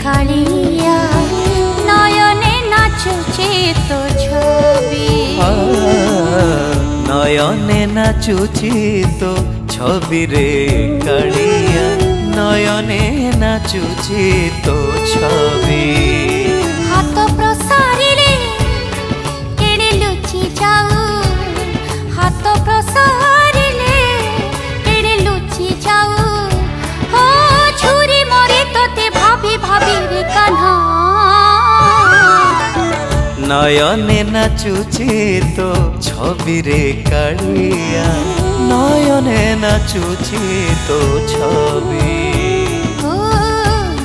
कालिया नयने नाचुचे तो छवि नयने नाचुची तो छवि रे कालिया नयने नाचुची तो छवि हाथ प्रसारिले केड़े लुचि जाऊ हाथ प्रसारिले केड़े लुचि जाऊ हो छुरी मोरे तोते भाभी भाभी रे कान्हा नयने नाचुची तो छवि रे कालिया नयने नाचुची तो छवि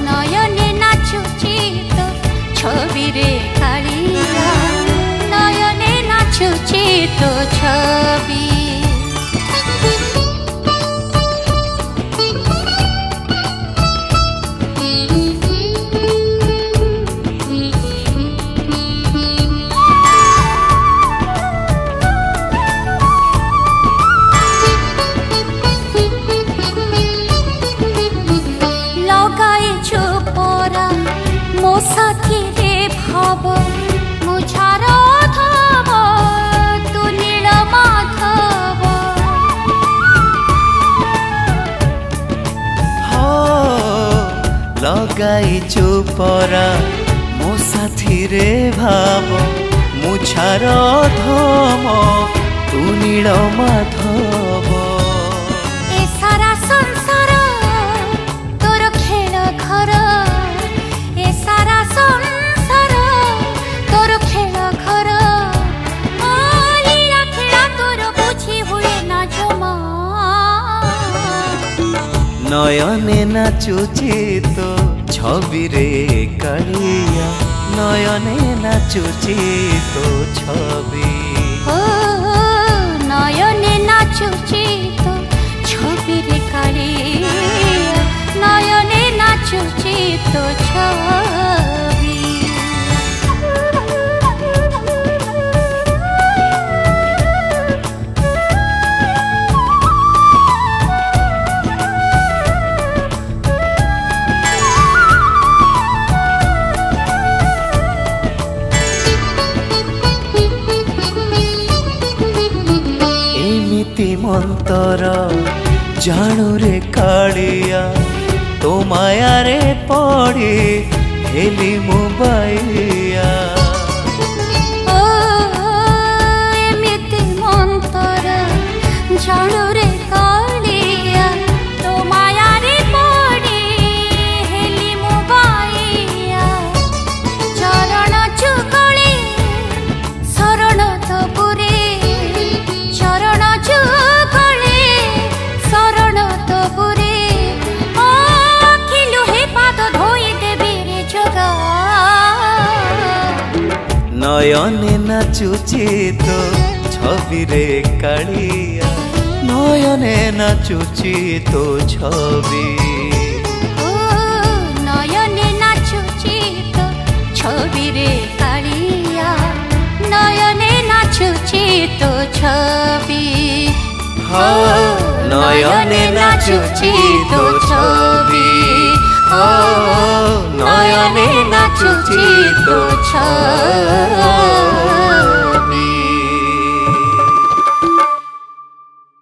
नयने नाचुची तो छवि रे कालिया नयने नाचुची तो छवि साथी रे भाव मुझार धव तू नील माधव हो लगाई चुपरा मो साथी रे भाव मुझार धव तू नील माधव ए सारा संसार तोर खेल घर सारा संसार तोर खेल घर लीला खेला तोर बुझी हुए ना जमा नयने नाचुची तो छवि रे कालिया नयने नाचुची तो छवि नयने नाचुची तो छवि रे कालिया नयने नाचुची तो छवि एमिति मंतर जानू रे कालिया तो माया रे पड़ी हेली मुबाइया एमिति मंतर जानू रे कालिया तो माया रे पड़ी हेली मुबाइया चरण चुगले शरण तो पुरे चरण चुगले शरण तो पुरे नयने नाचुची तो छवि रे कालिया नयने नाचुची तो छवि नयने नाचुची तो छवि रे कालिया नयने नाचुची तो छवि नयने नाचुची तो छवि नयने नाचुची तो छवि।